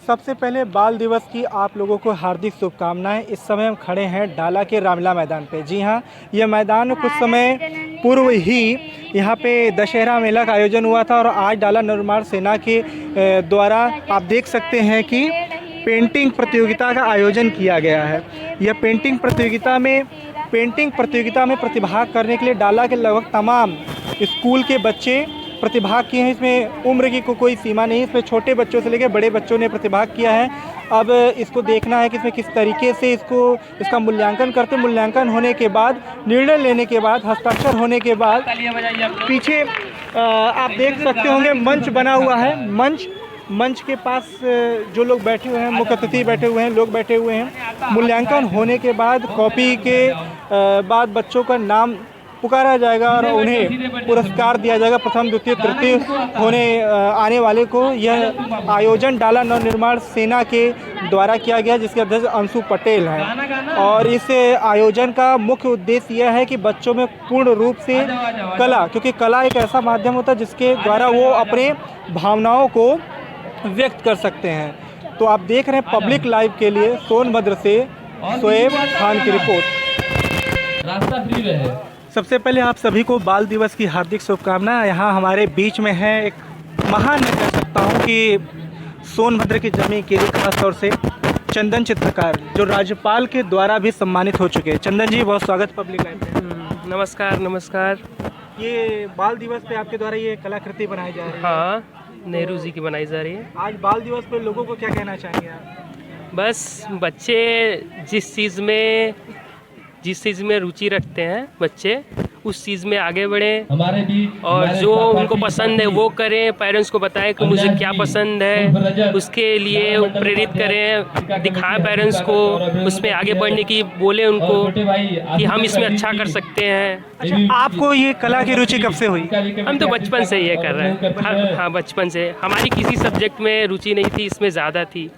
सबसे पहले बाल दिवस की आप लोगों को हार्दिक शुभकामनाएं। इस समय हम खड़े हैं डाला के रामलीला मैदान पे। जी हाँ, यह मैदान कुछ समय पूर्व ही यहाँ पे दशहरा मेला का आयोजन हुआ था और आज डाला नवनिर्माण सेना के द्वारा आप देख सकते हैं कि पेंटिंग प्रतियोगिता का आयोजन किया गया है। यह पेंटिंग प्रतियोगिता में प्रतिभाग करने के लिए डाला के लगभग तमाम स्कूल के बच्चे प्रतिभाग किए हैं। इसमें उम्र की कोई सीमा नहीं, इसमें छोटे बच्चों से लेकर बड़े बच्चों ने प्रतिभाग किया है। अब इसको देखना है कि इसमें किस तरीके से इसका मूल्यांकन करते। मूल्यांकन होने के बाद, निर्णय लेने के बाद, हस्ताक्षर होने के बाद पीछे आप देख सकते होंगे मंच बना हुआ है। मंच के पास जो लोग बैठे हुए हैं, मुख्य अतिथि बैठे हुए हैं, लोग बैठे हुए हैं। मूल्यांकन होने के बाद कॉपी के बाद बच्चों का नाम पुकारा जाएगा और उन्हें पुरस्कार दिया जाएगा। प्रथम, द्वितीय, तृतीय होने आने वाले को। यह आयोजन डाला नवनिर्माण सेना के द्वारा किया गया, जिसके अध्यक्ष अंशु पटेल हैं। और इस आयोजन का मुख्य उद्देश्य यह है कि बच्चों में पूर्ण रूप से कला, क्योंकि कला एक ऐसा माध्यम होता है जिसके द्वारा वो अपने भावनाओं को व्यक्त कर सकते हैं। तो आप देख रहे हैं पब्लिक लाइव के लिए सोनभद्र से शोएब खान की रिपोर्ट। रास्ता फ्री रहे। सबसे पहले आप सभी को बाल दिवस की हार्दिक शुभकामनाएं। यहाँ हमारे बीच में है एक महान, मैं कह सकता हूँ कि सोनभद्र की जमीन के लिए खास तौर से चंदन चित्रकार, जो राज्यपाल के द्वारा भी सम्मानित हो चुके हैं। चंदन जी, बहुत स्वागत पब्लिक लाइव में। नमस्कार नमस्कार। ये बाल दिवस पे आपके द्वारा ये कलाकृति बनाई जा रही है। हाँ, नेहरू जी की बनाई जा रही है। आज बाल दिवस पे लोगों को क्या कहना चाहेंगे आप? बस बच्चे जिस चीज़ में रुचि रखते हैं, बच्चे उस चीज़ में आगे बढ़ें और जो उनको पसंद है वो करें। पेरेंट्स को बताएं कि मुझे क्या पसंद है, उसके लिए प्रेरित करें, दिखाएं पेरेंट्स को, उसमें आगे बढ़ने की बोले उनको कि हम इसमें अच्छा कर सकते हैं। अच्छा, आपको ये कला की रुचि कब से हुई? हम तो बचपन से ये कर रहे हैं। हाँ, बचपन से। हमारी किसी सब्जेक्ट में रुचि नहीं थी, इसमें ज़्यादा थी,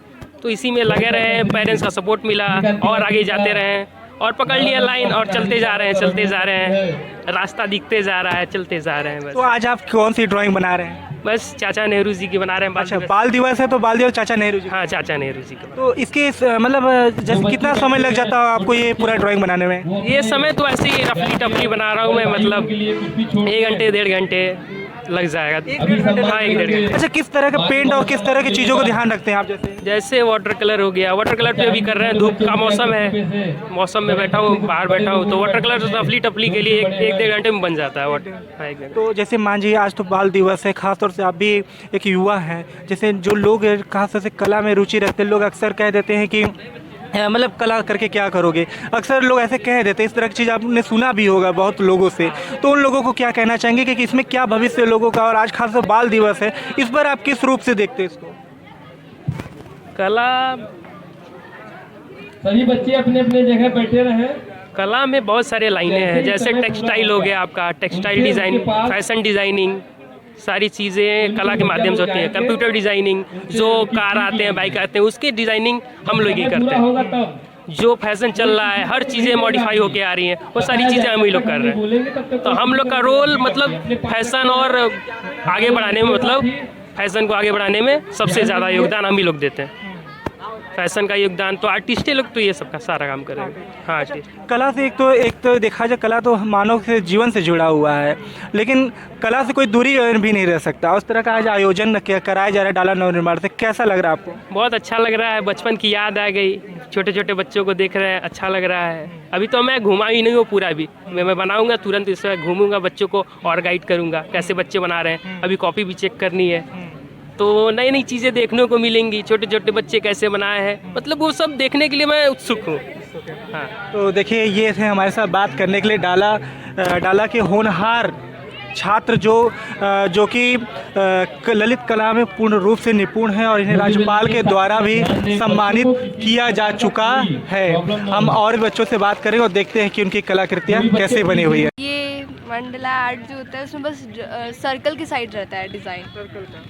तो इसी में लगे रहे। पेरेंट्स का सपोर्ट मिला और आगे जाते रहें और पकड़ लिया लाइन और चलते जा रहे हैं। रास्ता दिखते जा रहा है, चलते जा रहे हैं बस। तो आज आप कौन सी ड्राइंग बना रहे हैं? बस चाचा नेहरू जी की बना रहे हैं। अच्छा, बाल दिवस है तो बाल दिवस चाचा नेहरू जी। हाँ, चाचा नेहरू जी की। तो इसके मतलब जैसे कितना समय लग जाता है आपको ये पूरा ड्राइंग बनाने में? ये समय तो ऐसे ही रफली टफली बना रहा हूँ मैं, मतलब 1 घंटे 1.5 घंटे लग जाएगा। हाँ, 1-1.5 घंटे। अच्छा, किस तरह का पेंट और किस तरह की चीज़ों को ध्यान रखते हैं आप? जैसे वाटर कलर हो गया, वाटर कलर पे अभी कर रहे हैं। धूप का मौसम है, मौसम में बैठा हूँ, बाहर बैठा हूँ, तो वाटर कलर रफली टफली के लिए 1-1.5 घंटे में बन जाता है वाटर। हाँ, 1 घंटे। तो जैसे मान लीजिए आज तो बाल दिवस है, खासतौर से आप भी एक युवा हैं, जैसे जो लोग खासतौर से कला में रुचि रखते हैं, लोग अक्सर कह देते हैं कि मतलब कला करके क्या करोगे। अक्सर लोग ऐसे कह देते हैं, इस तरह की चीज़ आपने सुना भी होगा बहुत लोगों से। तो उन लोगों को क्या कहना चाहेंगे कि इसमें क्या भविष्य लोगों का, और आज खासतौर बाल दिवस है, इस पर आप किस रूप से देखते हैं इसको? कला, सभी बच्चे अपने अपने जगह बैठे रहे। कला में बहुत सारे लाइनें हैं, जैसे टेक्सटाइल हो गया आपका, टेक्सटाइल डिज़ाइन, फैशन डिज़ाइनिंग, सारी चीज़ें कला के माध्यम से होती हैं। कंप्यूटर डिज़ाइनिंग, जो कार आते हैं, बाइक आते हैं, उसकी डिज़ाइनिंग हम लोग ही करते हैं। जो फैशन चल रहा है, हर चीज़ें मॉडिफाई होके आ रही हैं, वो सारी चीज़ें हम ही लोग कर रहे हैं। तो हम लोग का रोल मतलब फैशन और आगे बढ़ाने में, मतलब फैशन को आगे बढ़ाने में सबसे ज़्यादा योगदान हम ही लोग देते हैं। फैशन का योगदान तो आर्टिस्ट लोग तो ये सब का सारा काम करेंगे। हाँ, आर्टिस्ट। कला से एक तो देखा जाए, कला तो मानव के जीवन से जुड़ा हुआ है, लेकिन कला से कोई दूरी भी नहीं रह सकता। उस तरह का आज आयोजन कराया जा रहा है डाला नवनिर्माण से, कैसा लग रहा है आपको? बहुत अच्छा लग रहा है, बचपन की याद आ गई। छोटे छोटे बच्चों को देख रहे हैं, अच्छा लग रहा है। अभी तो मैं घुमा ही नहीं हूँ पूरा, भी मैं बनाऊँगा तुरंत, इसमें घूमूंगा, बच्चों को और गाइड करूँगा कैसे बच्चे बना रहे हैं। अभी कॉपी भी चेक करनी है, तो नई नई चीज़ें देखने को मिलेंगी। छोटे छोटे बच्चे कैसे बनाए हैं, मतलब वो सब देखने के लिए मैं उत्सुक हूँ। हाँ, तो देखिए, ये थे हमारे साथ बात करने के लिए डाला के होनहार छात्र जो कि ललित कला में पूर्ण रूप से निपुण हैं और इन्हें राज्यपाल के द्वारा भी सम्मानित किया जा चुका है। हम और बच्चों से बात करेंगे और देखते हैं कि उनकी कलाकृतियाँ कैसे बनी हुई है। ये मंडला आर्ट जो होता है उसमें बस सर्कल की साइड रहता है डिज़ाइन।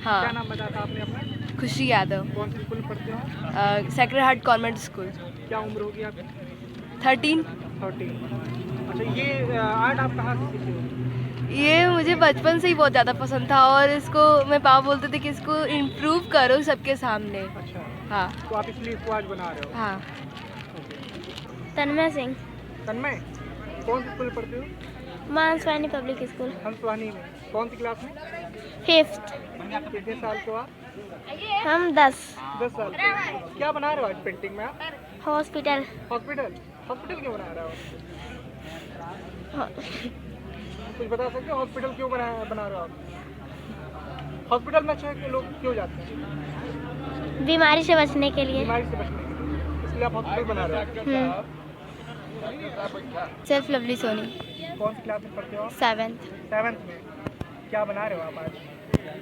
हाँ। क्या नाम बताया था आपने अपना? खुशी यादव। कौन सी स्कूल पढ़ते हो? Sacred heart convent school. क्या उम्र होगी आपकी? 13। अच्छा, ये आर्ट आप कहाँ से सीखे हो? ये मुझे बचपन से ही बहुत ज़्यादा पसंद था और इसको मेरे पापा बोलते थे कि इसको इम्प्रूव करो सबके सामने। अच्छा, हाँ तो आप इसलिए इसको आज बना रहे हो। हाँ। तन्मय सिंह, तन्मय, कौन सी स्कूल में पढ़ते हो? मानसवानी पब्लिक स्कूल, हंसवानी में। कौन सी क्लास में? 5th। कितने साल के हो आप? हम 10। 10 साल के। क्या बना रहे हो आज पेंटिंग में आप? हॉस्पिटल। हॉस्पिटल? हॉस्पिटल क्यों बना रहे हो? कुछ बता सकते हो हॉस्पिटल क्यों बना रहे हो आप? हॉस्पिटल में अच्छा है कि लोग क्यों जाते हैं? बीमारी से बचने के लिए। बीमारी से बचने के लिए, इसलिए आप हॉस्पिटल बना रहे हो। सेल्फ लवली सोनी, कौन सी क्लास में पढ़ते हो आप? 7th। 7th में। क्या बना रहे हो आप आज?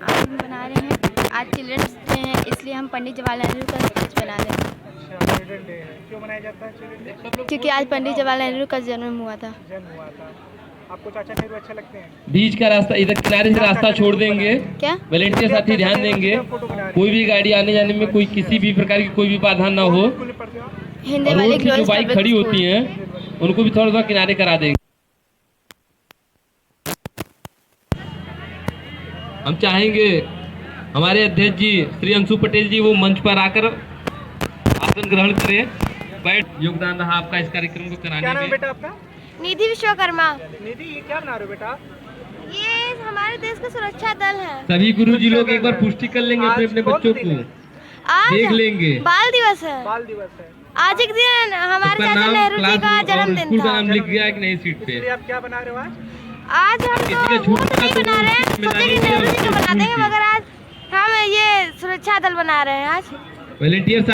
आज हम बना रहे हैं, आज चिल्ड्रंस डे है इसलिए हम पंडित जवाहरलाल नेहरू का स्केच बना रहे हैं। अच्छा, चिल्ड्रन डे है। क्यों मनाया जाता है चिल्ड्रन डे? क्योंकि आज पंडित जवाहरलाल नेहरू का जन्म हुआ था। जन्म हुआ था। आपको चाचा नेहरू अच्छे लगते हैं? बीच का रास्ता इधर किनारे से रास्ता छोड़ देंगे, क्या? वॉलेंटियर साथी ध्यान देंगे, कोई भी गाड़ी आने जाने में कोई किसी भी प्रकार की कोई भी बाधा ना हो। स्कूल में पढ़ते हो आप? हिंदी और वाली रोड की जो बाइक खड़ी होती हैं उनको भी थोड़ा थोड़ा किनारे करा देंगे। हम चाहेंगे हमारे अध्यक्ष जी श्री अंशु पटेल जी वो मंच पर आकर आसन ग्रहण करें। बैठ योगदान रहा आपका इस कार्यक्रम को क्या नाम कराने है में। बेटा आपका? निधि विश्वकर्मा, निधि, ये क्या बना रहे हो बेटा? ये हमारे देश का सुरक्षा दल है। सभी गुरुजी लोग एक बार पुष्टि कर लेंगे अपने अपने बच्चों को, आज देख लेंगे। बाल दिवस है। बाल दिवस है, आज एक दिन हमारे सबका चाचा नाम, नेहरू जी क्लास का और जन्मदिन स्कूल का था। नाम लिख गया है कि नहीं सीट पे। इसलिए आप क्या बना रहे हो आज? आज हम किसी का तो छूट वो तो नहीं ना तो बना रहे हैं, उसमें सोचे कि डालेंगे नेहरू जी और का बना देंगे, स्कूल मगर आज हम ये सुरक्षा दल बना रहे हैं आज। वॉलेंटियर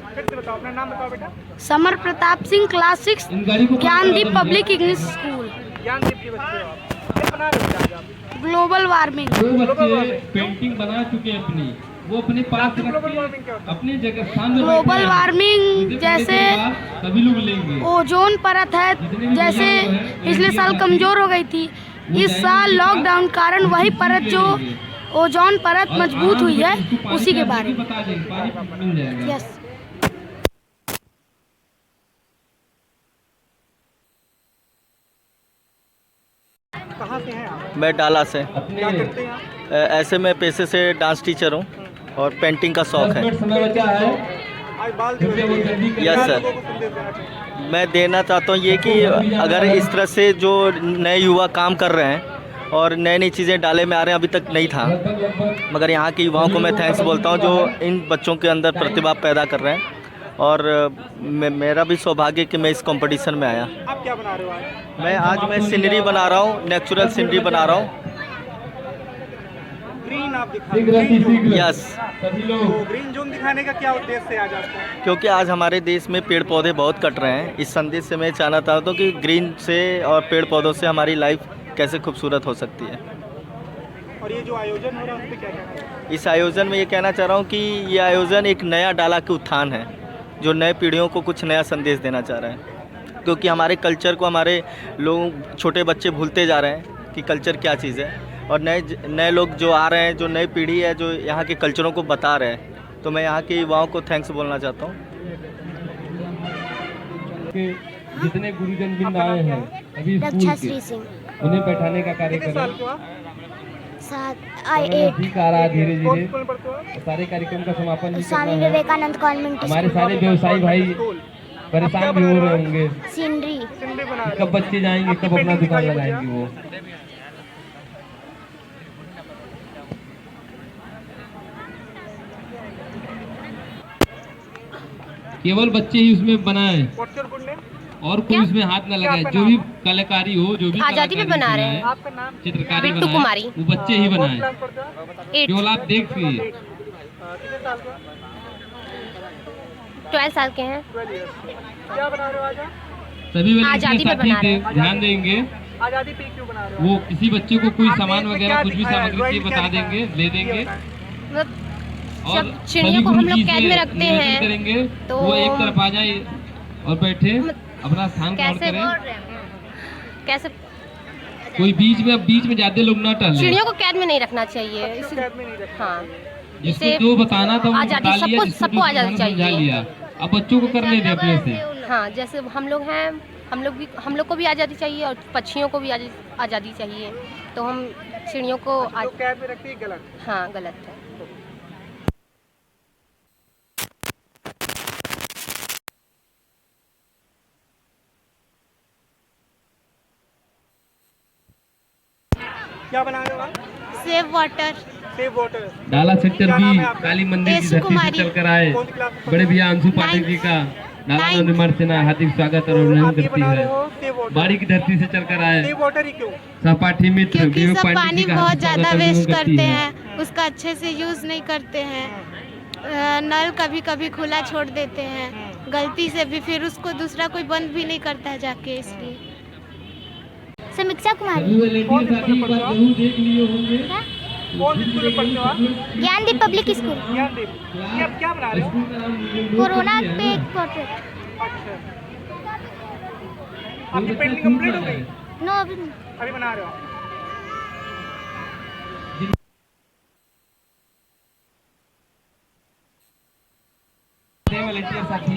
फिर से बताओ, अपना नाम बताओ बेटा। समर प्रताप सिंह, क्लास 6, इन गाड़ी को Gyandeep public English school. Gyandeep के बच्चे हो आप। क्या बना रहे हो आज आप? Global warming. जो बच्चे पेंटिंग बना चुके हैं अपनी, वो अपने पास रख ग्लोबल के वार्मिंग क्या होता है? अपने जगह स्थान में ग्लोबल बैठे हैं। वार्मिंग उसे जैसे पढ़ने के बाद सभी लोग लेंगे। ओजोन परत है, जैसे पिछले साल कमजोर हो गई थी, इस साल लॉकडाउन कारण वही परत जो ओजोन परत और मजबूत आराम हुई से है इसको पानी उसी के का बारे में। बता देंगे, पानी मिल जाएगा। यस। कहाँ से हैं आप? मैं डाला से। क्या करते हैं आप? ऐसे मैं पेशे से डांस टीचर हूँ और पेंटिंग का शौक है। समय बचा है। आज बाल दिवस है। यस क्या सर। लोगों को संदेश देना चाहिए? मैं देना चाहता हूँ ये कि अगर इस तरह से जो नए युवा काम कर रहे हैं और नई नई चीज़ें डाले में आ रहे हैं, अभी तक नहीं था, मगर यहाँ के युवाओं को मैं थैंक्स बोलता हूँ जो इन बच्चों के अंदर प्रतिभा पैदा कर रहे हैं। और मेरा भी सौभाग्य कि मैं इस कंपटीशन में आया। आप क्या बना रहे हो आज? मैं सीनरी बना रहा हूँ, नेचुरल सीनरी बना रहा हूँ। ग्रीन आप दिखा रहे हो। यस, सभी तो लोग ग्रीन जोन दिखाने का क्या उद्देश्य है आज आपको? क्योंकि आज हमारे देश में पेड़ पौधे बहुत कट रहे हैं। इस संदेश से मैं चाहना चाहता हूँ कि ग्रीन से और पेड़ पौधों से हमारी लाइफ कैसे खूबसूरत हो सकती है। और ये जो आयोजन हो रहा है उस पर क्या कहना है? इस आयोजन में ये कहना चाह रहा हूँ कि ये आयोजन एक नया डाला के उत्थान है जो नए पीढ़ियों को कुछ नया संदेश देना चाह रहे हैं। क्योंकि हमारे कल्चर को हमारे लोग, छोटे बच्चे भूलते जा रहे हैं कि कल्चर क्या चीज़ है, और नए लोग जो आ रहे हैं, जो नई पीढ़ी है जो यहाँ के कल्चरों को बता रहे हैं। तो मैं यहाँ के युवाओं को थैंक्स बोलना चाहता हूँ। जितने गुरुजन बिंद आए हैं अभी स्कूल के, सिंह, उन्हें बैठाने का कार्य कितने करें। साल के हो आप? 7 ठीक आ रहा है धीरे कौन धीरे। स्कूल में पढ़ते हो आप? सारे कार्यक्रम का समापन भी स्वामी करना है। विवेकानंद कॉन्वेंट हमारे सारे व्यवसायी भाई स्कूल। परेशान भी हो रहे होंगे, सीनरी। सिंधी बना रहे कब हो। बच्चे जाएंगे, आपकी कब अपना पेंटिंग दुकान दिखाइए लगाएंगे। मुझे। वो केवल बच्चे ही उसमें बनाए What's your good name? और कोई उसमें हाथ न लगाए। आपका जो नाम? भी कलाकारी हो, जो भी आजादी में कलाकारी बना रहे बनाए, आपका नाम? चित्रकारी बिट्टू बनाए, कुमारी। वो बच्चे ही कौन बनाए। क्लास पढ़ते हो? 8 केवल आप देखिए। कितने साल का? 12 साल के हैं। 12 years। क्या बना रहे हो आज आप? सभी वाले आजादी पे साथी बना रहे थे, ध्यान देंगे। आज़ादी पे क्यों बना रहे हो? वो किसी बच्चे को कोई आपने सामान इसमें वगैरह क्या कुछ भी दिखाया है? सामग्री चाहिए ड्राइंग क्या बता दिखाया देंगे, है? ले ये देंगे। बताएं। मतलब और सब चिड़ियों को सभी हम लोग गुरुजी कैद से में रखते निवेदन हैं, करेंगे तो वो एक तरफ आ जाए और बैठे अपना स्थान ग्रहण कैसे करें। कैसे कोई बीच में ज्यादा लोग ना टहले। चिड़ियों को कैद में नहीं रखना चाहिए। बच्चों को कैद में नहीं रखना हाँ, जिसको इसे जो बताना था वो आजादी बता लिया, सबको जिसको सबको जो आजादी समझा चाहिए। लिया। अब बच्चों को करने दें अपने से। हाँ, जैसे हम लोग हैं, हम लोग को भी आज़ादी चाहिए और पक्षियों को भी आज़ादी चाहिए। तो हम चिड़ियों को जो कैद में रखती है गलत। हाँ, गलत है। क्या बना रहे हो आप? Save water. Save water. डाला सेक्टर क्या नाम भी है आपका? काली मंदिर की एस धरती से कुमारी। चलकर आए कौन सी क्लास में बड़े भैया अंशु पाठक जी का डाला नव निर्माण सेना हार्दिक स्वागत और अभिनंदन आप ये करती बना रहे है। हो सेव वाटर। बाड़ी की धरती से चलकर आए सेव वाटर ही क्यों? सहपाठी मित्र क्योंकि विवेक सब पांडे पानी जी का बहुत हार्दिक ज़्यादा स्वागत और वेस्ट अभिनंदन करती करते है। हैं, उसका अच्छे से यूज़ नहीं करते हैं। नल कभी कभी खुला छोड़ देते हैं गलती से भी, फिर उसको दूसरा कोई बंद भी नहीं करता है जाके, इसलिए। समीक्षा कुमारी। कौन सी स्कूल में पढ़ते हो आप? कौन सी स्कूल में पढ़ते हो आप? Gyandeep public school. ज्ञानदीप। ये आप क्या बना रहे हो? कोरोना पे एक पोर्ट्रेट। अच्छा। आपकी पेंटिंग कंप्लीट हो गई? नो, अभी नहीं। अभी बना रहे हो?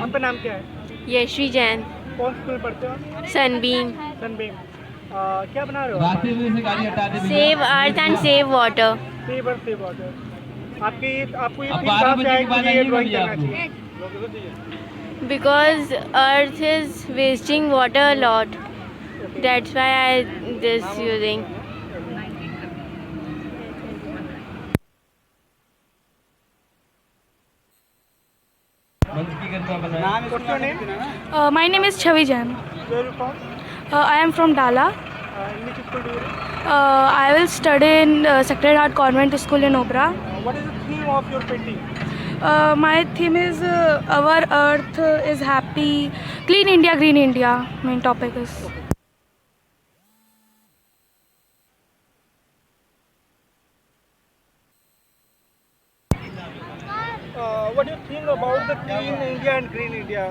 आपका नाम क्या है? यशवी जैन, कौन स्कूल में पढ़ते हो? Sunbeam, Sunbeam. क्या बना रहे हो आप? रास्ते में से गाड़ी हटा दे भैया। Save earth and save water. Save और सेव वाटर। आपको ये अब थीम 12 कहाँ से बजे आई के कि बाद मुझे ये आइएगा ड्राइंग भैया करना आपको। चाहिए? Because Earth is wasting water a lot. That's why I this using. मंच की गरिमा बनाए। What's your name? My name is Chavi Jain. Where are you from? I am from Dala. In which school do you read? I will study in Sacred Heart Convent School in Obra. What is the theme of your painting? My theme is our earth is happy, clean India, green India. Main topic is. What do you think about the clean India and green India?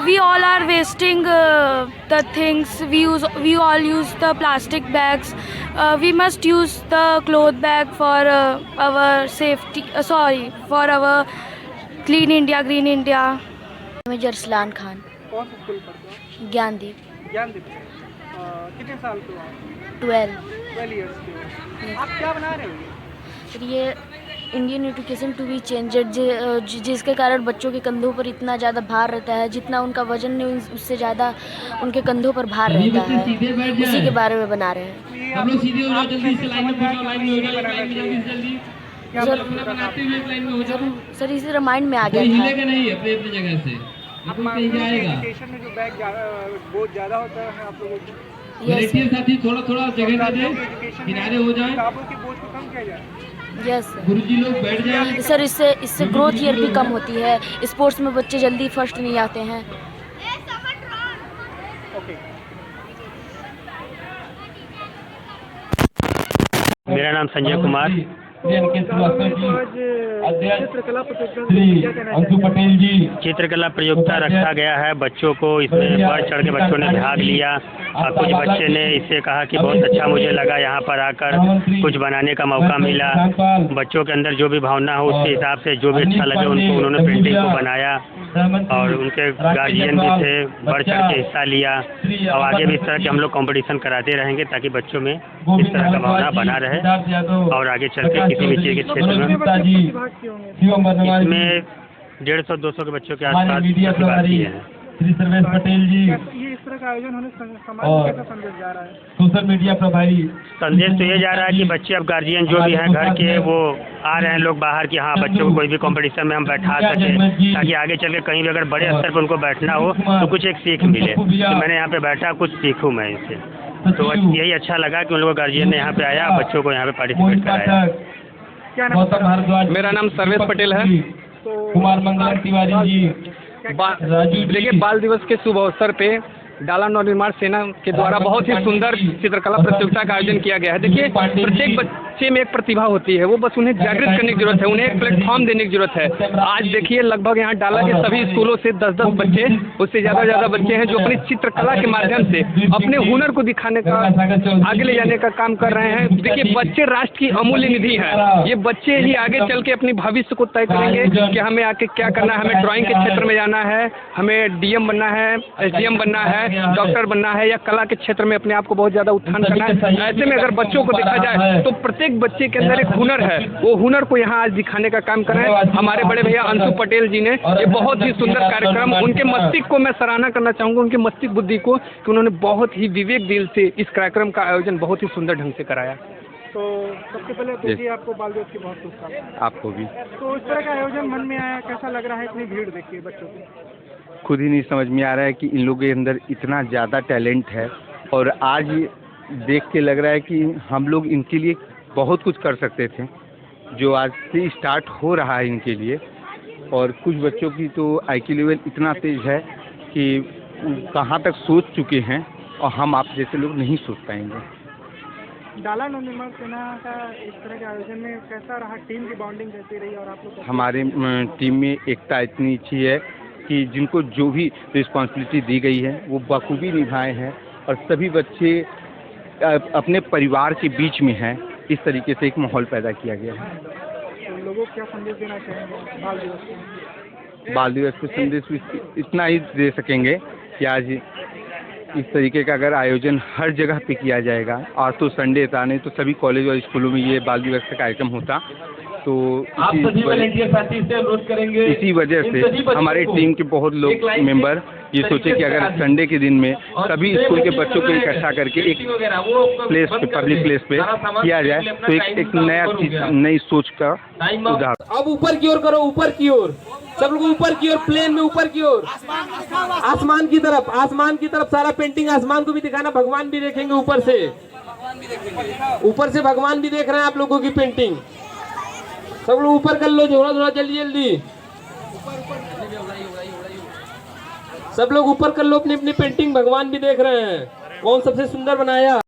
We all are wasting the things. We all use the plastic bags. We must use the cloth bag for our safety. For our clean India, green India. Major सलान खान, कौन सा school पढ़ते हो? ज्ञानदीप, ज्ञानदीप से। कितने साल के हो आप? 12। 12 years के हो। आप क्या बना रहे हो? फिर ये Indian education to be changed, जिसके कारण बच्चों के कंधों पर इतना ज़्यादा भार रहता है, जितना उनका वजन नहीं उससे ज़्यादा उनके कंधों पर भार रहता है, उसी के बारे में बना रहे हैं। हम लोग सीधे हो जाओ, जल्दी से लाइन में पहुंचो, लाइन में हो जाओ, लाइन में जल्दी से जल्दी। क्या सर, अपना बनाते हुए एक लाइन में हो जाओ। सर इसी रामायण में आ कोई गया हिलेगा था। नहीं अपने अपने जगह से, आप कोई कहीं जाएगा। एजुकेशन में जो बैग बहुत ज़्यादा होता है आप लोगों को? वॉलंटियर साथी थोड़ा थोड़ा जगह दे दे, किनारे हो जाए, किताबों के बोझ को कम किया जाए। Yes sir. गुरुजी लोग बैठ जाए। सर इससे ग्रोथ ईयर भी कम होती है, स्पोर्ट्स में बच्चे जल्दी फर्स्ट नहीं आते हैं। ओके। मेरा नाम संजय कुमार। चित्रकला प्रतियोगिता श्री अंशु पटेल जी। चित्रकला प्रतियोगिता रखा गया है, बच्चों को इसमें बढ़ चढ़ के बच्चों ने भाग लिया और कुछ बच्चे ने इससे कहा कि बहुत अच्छा मुझे लगा यहाँ पर आकर कुछ बनाने का मौका मिला। बच्चों के अंदर जो भी भावना हो उसके हिसाब से जो भी अच्छा लगे उनको उन्होंने पेंटिंग को बनाया और उनके गार्जियन भी थे, बढ़ चढ़ के हिस्सा लिया और आगे भी इस तरह के हम लोग कॉम्पिटिशन कराते रहेंगे ताकि बच्चों में इस तरह का भावना बना रहे और आगे चल के किसी भी चीज़ के क्षेत्र में इसमें 150-200 के बच्चों के आसपास प्रतिभाग किए हैं। श्री सर्वेश पटेल जी। ये इस तरह का आयोजन होने से समाज को कैसा संदेश जा रहा है? सोशल मीडिया प्रभारी संदेश तो ये जा रहा है कि बच्चे अब गार्जियन जो भी हैं घर के वो आ रहे हैं लोग बाहर कि हाँ बच्चों को कोई भी कंपटीशन में हम बैठा सकें ताकि आगे चल के कहीं भी अगर बड़े स्तर पर उनको बैठना हो तो कुछ एक सीख मिले। तो मैंने यहाँ पे बैठा कुछ सीखूँ मैं इससे, तो यही अच्छा लगा कि उन लोगों गार्जियन ने यहाँ पे आया, बच्चों को यहाँ पे पार्टिसिपेट कराया। क्या नाम? मेरा नाम सर्वेश पटेल है। कुमार मंगलम तिवारी जी। देखिए बाल दिवस के शुभ अवसर पे डाला नवनिर्माण सेना के द्वारा बहुत ही सुंदर चित्रकला प्रतियोगिता का आयोजन किया गया है। देखिए, प्रत्येक बच्चे में एक प्रतिभा होती है, वो बस उन्हें जागृत करने की जरूरत है, उन्हें एक प्लेटफॉर्म देने की जरूरत है। आज देखिए, लगभग यहाँ डाला के सभी स्कूलों से 10-10 बच्चे, उससे ज़्यादा बच्चे हैं जो अपनी चित्रकला के माध्यम से अपने हुनर को दिखाने का, आगे ले जाने का काम कर रहे हैं। देखिए, बच्चे राष्ट्र की अमूल्य निधि हैं। ये बच्चे ही आगे चल के अपनी भविष्य को तय करेंगे कि हमें आगे क्या करना है, हमें ड्राइंग के क्षेत्र में जाना है, हमें डीएम बनना है, एसडीएम बनना है, डॉक्टर बनना है, या कला के क्षेत्र में अपने आप को बहुत ज़्यादा उत्थान करना है। ऐसे में अगर बच्चों को देखा जाए तो प्रत्येक बच्चे के अंदर एक हुनर है, वो हुनर को यहाँ आज दिखाने का काम कर रहे हैं हमारे बड़े भैया अंशु पटेल जी ने। ये बहुत ही सुंदर कार्यक्रम, उनके मस्तिष्क को मैं सराहना करना चाहूँगा, उनके मस्तिष्क बुद्धि को, कि उन्होंने बहुत ही विवेक दिल से इस कार्यक्रम का आयोजन बहुत ही सुंदर ढंग से कराया। तो सबसे पहले देखिए, आपको बाल दिवस की बहुत शुभकामनाएं। आपको भी। तो इस तरह का आयोजन मन में आया, कैसा लग रहा है इतनी भीड़ देखिए बच्चों की? खुद ही नहीं समझ में आ रहा है कि इन लोगों के अंदर इतना ज़्यादा टैलेंट है, और आज देख के लग रहा है कि हम लोग इनके लिए बहुत कुछ कर सकते थे, जो आज से स्टार्ट हो रहा है इनके लिए। और कुछ बच्चों की तो IQ लेवल इतना तेज है कि कहाँ तक सोच चुके हैं, और हम आप जैसे लोग नहीं सोच पाएंगे। डाला नवनिर्माण सेना का इस तरह के आयोजन में कैसा रहा? टीम की बॉन्डिंग कैसी रही? और आप लोग हमारे टीम में एकता इतनी अच्छी है कि जिनको जो भी रिस्पॉन्सिबिलिटी दी गई है वो बखूबी निभाए हैं, और सभी बच्चे अपने परिवार के बीच में हैं। इस तरीके से एक माहौल पैदा किया गया है। तो लोगों को क्या संदेश देना चाहेंगे बाल दिवस को? बाल दिवस के संदेश इतना ही दे सकेंगे कि आज इस तरीके का अगर आयोजन हर जगह पे किया जाएगा, आज तो संडे था, नहीं तो सभी कॉलेज और स्कूलों में ये बाल दिवस का कार्यक्रम होता, तो आप सभी वॉलंटियर साथी से अनुरोध करेंगे। इसी वजह से हमारे टीम के बहुत लोग मेंबर ये सोचे कि अगर संडे के दिन में सभी स्कूल के बच्चों को इकट्ठा करके एक प्लेस पे, पब्लिक प्लेस पे किया जाए, तो एक नया चीज, नई सोच का उदाहरण। अब ऊपर की ओर करो, ऊपर की ओर, सब लोग ऊपर की ओर, प्लेन में ऊपर की ओर, आसमान की तरफ, आसमान की तरफ सारा पेंटिंग, आसमान को भी दिखाना, भगवान भी देखेंगे ऊपर से, ऊपर से भगवान भी देख रहे हैं आप लोगों की पेंटिंग। सब लोग ऊपर कर लो, थोड़ा जल्दी जल्दी, सब लोग ऊपर कर लो अपनी अपनी पेंटिंग, भगवान भी देख रहे हैं कौन सबसे सुंदर बनाया।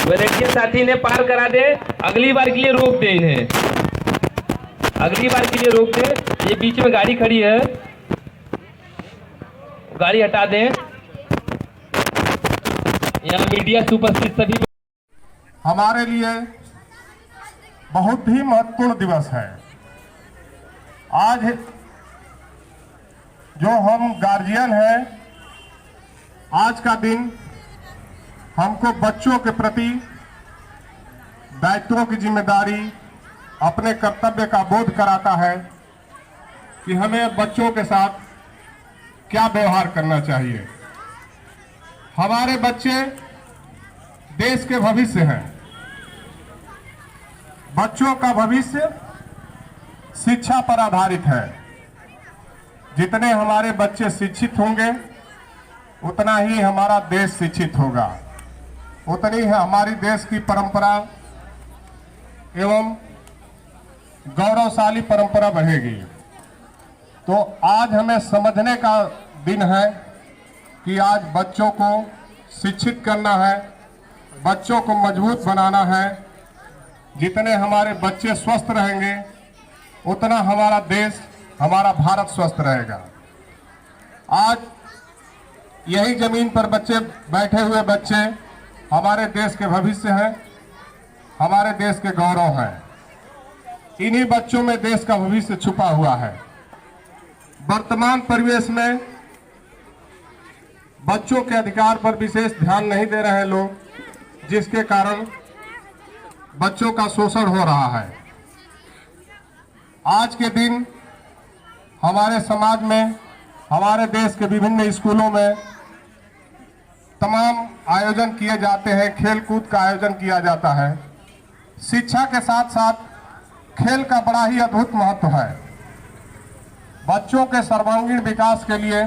वॉलंटियर साथी ने पार करा दे, अगली बार के लिए रोक दे इन्हें, अगली बार के लिए रोक दे। ये बीच में गाड़ी खड़ी है, गाड़ी हटा दें। यहाँ मीडिया सुपस्थित सभी। हमारे लिए बहुत ही महत्वपूर्ण दिवस है आज। जो हम गार्जियन हैं, आज का दिन हमको बच्चों के प्रति दायित्वों की जिम्मेदारी, अपने कर्तव्य का बोध कराता है कि हमें बच्चों के साथ क्या व्यवहार करना चाहिए। हमारे बच्चे देश के भविष्य हैं। बच्चों का भविष्य शिक्षा पर आधारित है। जितने हमारे बच्चे शिक्षित होंगे, उतना ही हमारा देश शिक्षित होगा, उतनी ही हमारी देश की परंपरा एवं गौरवशाली परंपरा बढ़ेगी। तो आज हमें समझने का दिन है कि आज बच्चों को शिक्षित करना है, बच्चों को मजबूत बनाना है। जितने हमारे बच्चे स्वस्थ रहेंगे, उतना हमारा देश, हमारा भारत स्वस्थ रहेगा। आज यही जमीन पर बच्चे बैठे हुए बच्चे हमारे देश के भविष्य हैं, हमारे देश के गौरव हैं। इन्हीं बच्चों में देश का भविष्य छुपा हुआ है। वर्तमान परिवेश में बच्चों के अधिकार पर विशेष ध्यान नहीं दे रहे हैं लोग। जिसके कारण बच्चों का शोषण हो रहा है। आज के दिन हमारे समाज में, हमारे देश के विभिन्न स्कूलों में तमाम आयोजन किए जाते हैं, खेल कूद का आयोजन किया जाता है। शिक्षा के साथ साथ खेल का बड़ा ही अद्भुत महत्व है। बच्चों के सर्वांगीण विकास के लिए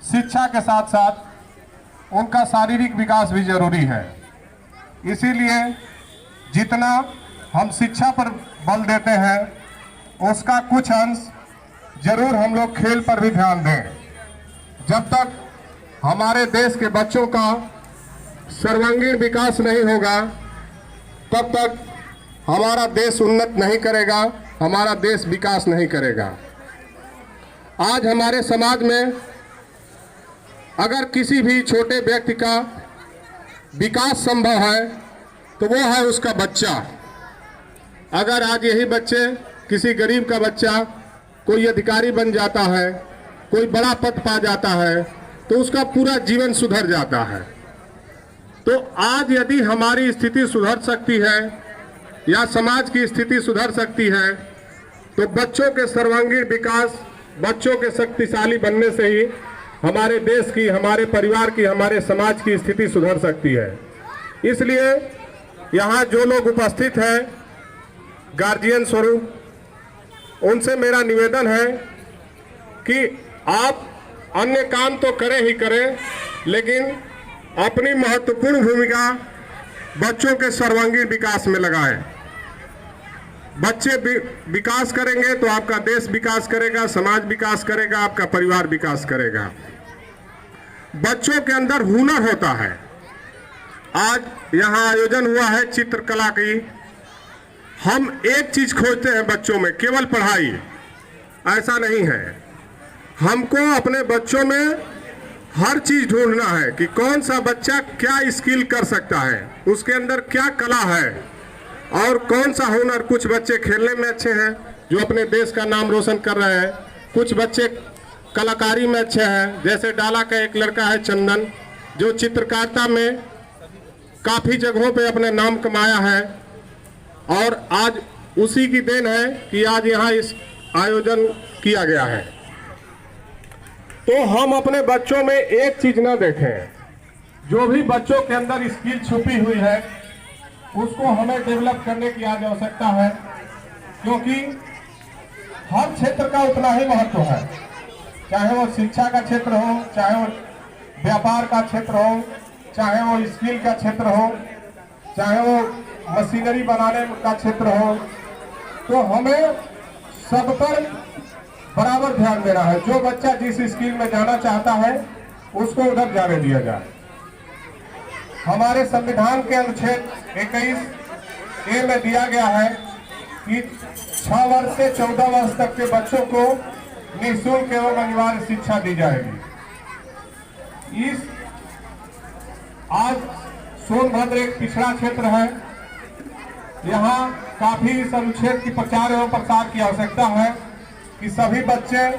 शिक्षा के साथ साथ उनका शारीरिक विकास भी जरूरी है। इसीलिए जितना हम शिक्षा पर बल देते हैं उसका कुछ अंश जरूर हम लोग खेल पर भी ध्यान दें। जब तक हमारे देश के बच्चों का सर्वांगीण विकास नहीं होगा तब तक हमारा देश उन्नत नहीं करेगा, हमारा देश विकास नहीं करेगा। आज हमारे समाज में अगर किसी भी छोटे व्यक्ति का विकास संभव है तो वो है उसका बच्चा। अगर आज यही बच्चे, किसी गरीब का बच्चा कोई अधिकारी बन जाता है, कोई बड़ा पद पा जाता है तो उसका पूरा जीवन सुधर जाता है। तो आज यदि हमारी स्थिति सुधर सकती है या समाज की स्थिति सुधर सकती है तो बच्चों के सर्वांगीण विकास, बच्चों के शक्तिशाली बनने से ही हमारे देश की, हमारे परिवार की, हमारे समाज की स्थिति सुधर सकती है। इसलिए यहाँ जो लोग उपस्थित हैं गार्जियन स्वरूप, उनसे मेरा निवेदन है कि आप अन्य काम तो करें ही करें, लेकिन अपनी महत्वपूर्ण भूमिका बच्चों के सर्वांगीण विकास में लगाएं। बच्चे विकास करेंगे तो आपका देश विकास करेगा, समाज विकास करेगा, आपका परिवार विकास करेगा। बच्चों के अंदर हुनर होता है। आज यहाँ आयोजन हुआ है चित्रकला की। हम एक चीज खोजते हैं बच्चों में, केवल पढ़ाई, ऐसा नहीं है। हमको अपने बच्चों में हर चीज ढूंढना है कि कौन सा बच्चा क्या स्किल कर सकता है, उसके अंदर क्या कला है और कौन सा हुनर। कुछ बच्चे खेलने में अच्छे हैं जो अपने देश का नाम रोशन कर रहे हैं, कुछ बच्चे कलाकारी में अच्छे हैं। जैसे डाला का एक लड़का है चंदन, जो चित्रकारिता में काफ़ी जगहों पे अपने नाम कमाया है और आज उसी की देन है कि आज यहाँ इस आयोजन किया गया है। तो हम अपने बच्चों में एक चीज ना देखें, जो भी बच्चों के अंदर स्किल छुपी हुई है उसको हमें डेवलप करने की आज आवश्यकता है, क्योंकि हर क्षेत्र का उतना ही महत्व है। चाहे वो शिक्षा का क्षेत्र हो, चाहे वो व्यापार का क्षेत्र हो, चाहे वो स्किल का क्षेत्र हो, चाहे वो मशीनरी बनाने का क्षेत्र हो, तो हमें सब पर बराबर ध्यान देना है। जो बच्चा जिस स्किल में जाना चाहता है उसको उधर जाने दिया जाए। हमारे संविधान के अनुच्छेद 21A में दिया गया है कि 6 वर्ष से 14 वर्ष तक के बच्चों को निःशुल्क एवं अनिवार्य शिक्षा दी जाएगी। आज सोनभद्र एक पिछड़ा क्षेत्र है, यहाँ काफी इस अनुच्छेद की प्रचार एवं प्रसार की आवश्यकता है कि सभी बच्चे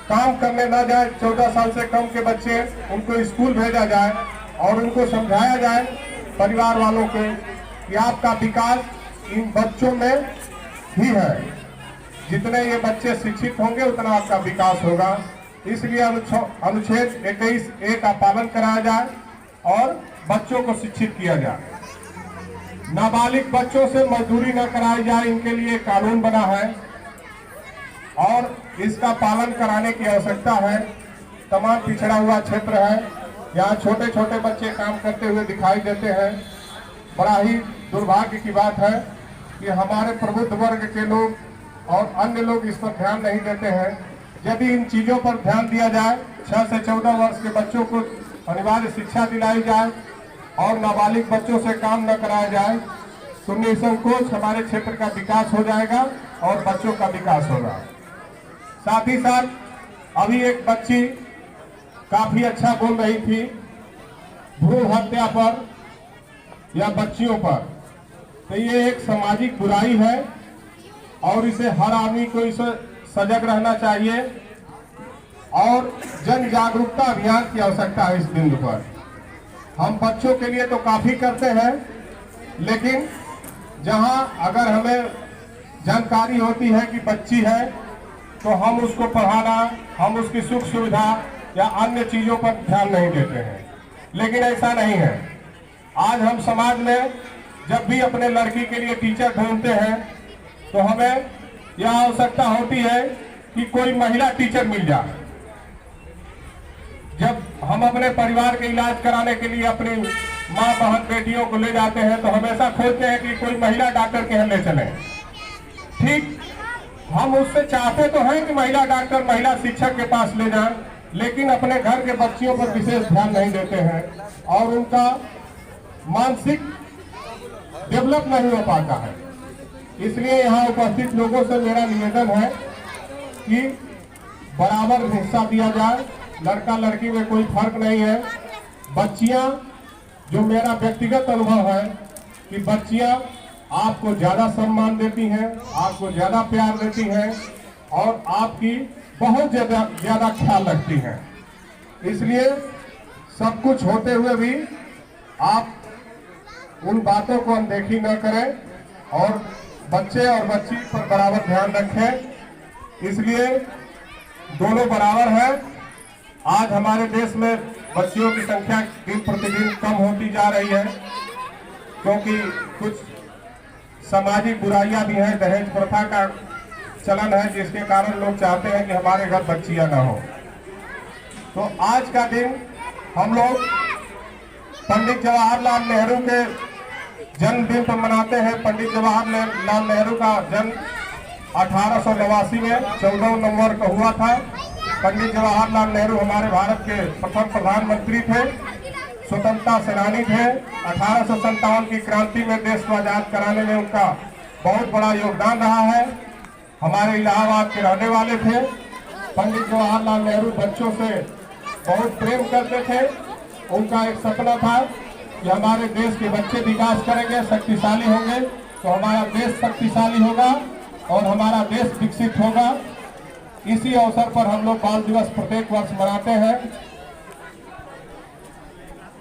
काम करने न जाए। 14 साल से कम के बच्चे, उनको स्कूल भेजा जाए और उनको समझाया जाए परिवार वालों को कि आपका विकास इन बच्चों में ही है। जितने ये बच्चे शिक्षित होंगे उतना आपका विकास होगा। इसलिए अनुच्छेद 21A का पालन कराया जाए और बच्चों को शिक्षित किया जाए। नाबालिग बच्चों से मजदूरी न कराई जाए, इनके लिए कानून बना है और इसका पालन कराने की आवश्यकता है। तमाम पिछड़ा हुआ क्षेत्र है, यहाँ छोटे छोटे बच्चे काम करते हुए दिखाई देते हैं। बड़ा ही दुर्भाग्य की बात है कि हमारे प्रबुद्ध वर्ग के लोग और अन्य लोग इस पर ध्यान नहीं देते हैं। यदि इन चीज़ों पर ध्यान दिया जाए, 6 से 14 वर्ष के बच्चों को अनिवार्य शिक्षा दिलाई जाए और नाबालिग बच्चों से काम न कराया जाए, तो निसंकोच हमारे क्षेत्र का विकास हो जाएगा और बच्चों का विकास होगा। साथ ही साथ अभी एक बच्ची काफी अच्छा बोल रही थी भ्रूण हत्या पर या बच्चियों पर, तो ये एक सामाजिक बुराई है और इसे हर आदमी को इसे सजग रहना चाहिए और जन जागरूकता अभियान की आवश्यकता है। इस बिंदु पर हम बच्चों के लिए तो काफी करते हैं, लेकिन जहां अगर हमें जानकारी होती है कि बच्ची है तो हम उसको पढ़ाना, हम उसकी सुख सुविधा या अन्य चीजों पर ध्यान नहीं देते हैं। लेकिन ऐसा नहीं है। आज हम समाज में जब भी अपने लड़की के लिए टीचर ढूंढते हैं तो हमें यह आवश्यकता होती है कि कोई महिला टीचर मिल जाए। जब हम अपने परिवार के इलाज कराने के लिए अपनी माँ बहन बेटियों को ले जाते हैं तो हमेशा खोजते हैं कि कोई महिला डॉक्टर के यहाँ ले चले। ठीक, हम उससे चाहते तो हैं कि महिला डॉक्टर महिला शिक्षक के पास ले जाएं, लेकिन अपने घर के बच्चियों पर विशेष ध्यान नहीं देते हैं और उनका मानसिक डेवलप नहीं हो पाता है। इसलिए यहाँ उपस्थित लोगों से मेरा निवेदन है कि बराबर हिस्सा दिया जाए। लड़का लड़की में कोई फर्क नहीं है। बच्चियां, जो मेरा व्यक्तिगत अनुभव है कि बच्चियां आपको ज्यादा सम्मान देती हैं, आपको ज्यादा प्यार देती हैं और आपकी बहुत ज्यादा ख्याल रखती हैं। इसलिए सब कुछ होते हुए भी आप उन बातों को अनदेखी न करें और बच्चे और बच्ची पर बराबर ध्यान रखें। इसलिए दोनों बराबर हैं। आज हमारे देश में बच्चियों की संख्या दिन प्रतिदिन कम होती जा रही है, क्योंकि कुछ सामाजिक बुराइयां भी हैं। दहेज प्रथा का चलन है, जिसके कारण लोग चाहते हैं कि हमारे घर बच्चियां ना हो। तो आज का दिन हम लोग पंडित जवाहरलाल नेहरू के जन्मदिन पर मनाते हैं। पंडित जवाहरलाल नेहरू का जन्म 1889 में 14 नवंबर को हुआ था। पंडित जवाहरलाल नेहरू हमारे भारत के प्रथम प्रधानमंत्री थे, स्वतंत्रता सेनानी थे। 1857 की क्रांति में देश को आजाद कराने में उनका बहुत बड़ा योगदान रहा है। हमारे इलाहाबाद के रहने वाले थे। पंडित जवाहरलाल नेहरू बच्चों से बहुत प्रेम करते थे। उनका एक सपना था कि हमारे देश के बच्चे विकास करेंगे, शक्तिशाली होंगे तो हमारा देश शक्तिशाली होगा और हमारा देश विकसित होगा। इसी अवसर पर हम लोग बाल दिवस प्रत्येक वर्ष मनाते हैं।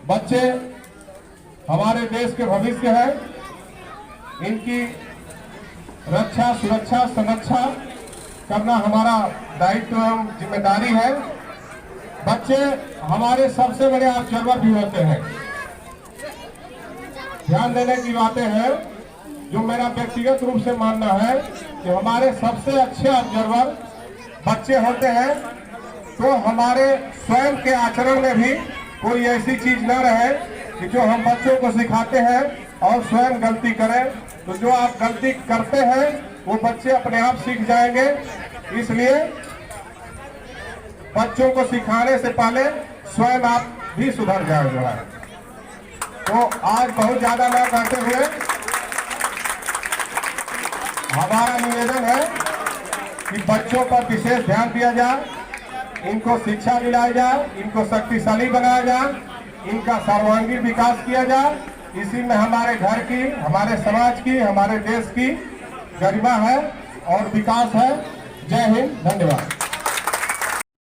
बच्चे हमारे देश के भविष्य हैं। इनकी रक्षा, सुरक्षा, संरक्षा करना हमारा दायित्व एवं जिम्मेदारी है। बच्चे हमारे सबसे बड़े ऑब्जर्वर भी होते हैं। ध्यान देने की बातें हैं, जो मेरा व्यक्तिगत रूप से मानना है कि हमारे सबसे अच्छे ऑब्जर्वर बच्चे होते हैं। तो हमारे स्वयं के आचरण में भी कोई ऐसी चीज न रहे कि जो हम बच्चों को सिखाते हैं और स्वयं गलती करें। तो जो आप गलती करते हैं वो बच्चे अपने आप सीख जाएंगे। इसलिए बच्चों को सिखाने से पहले स्वयं आप भी सुधर जाएंगे। तो आज बहुत ज्यादा ना कहते हुए हमारा निवेदन है कि बच्चों पर विशेष ध्यान दिया जाए, इनको शिक्षा दिलाई जाए, इनको शक्तिशाली बनाया जाए, इनका सर्वांगीण विकास किया जाए। इसी में हमारे घर की, हमारे समाज की, हमारे देश की गरिमा है और विकास है। जय हिंद, धन्यवाद।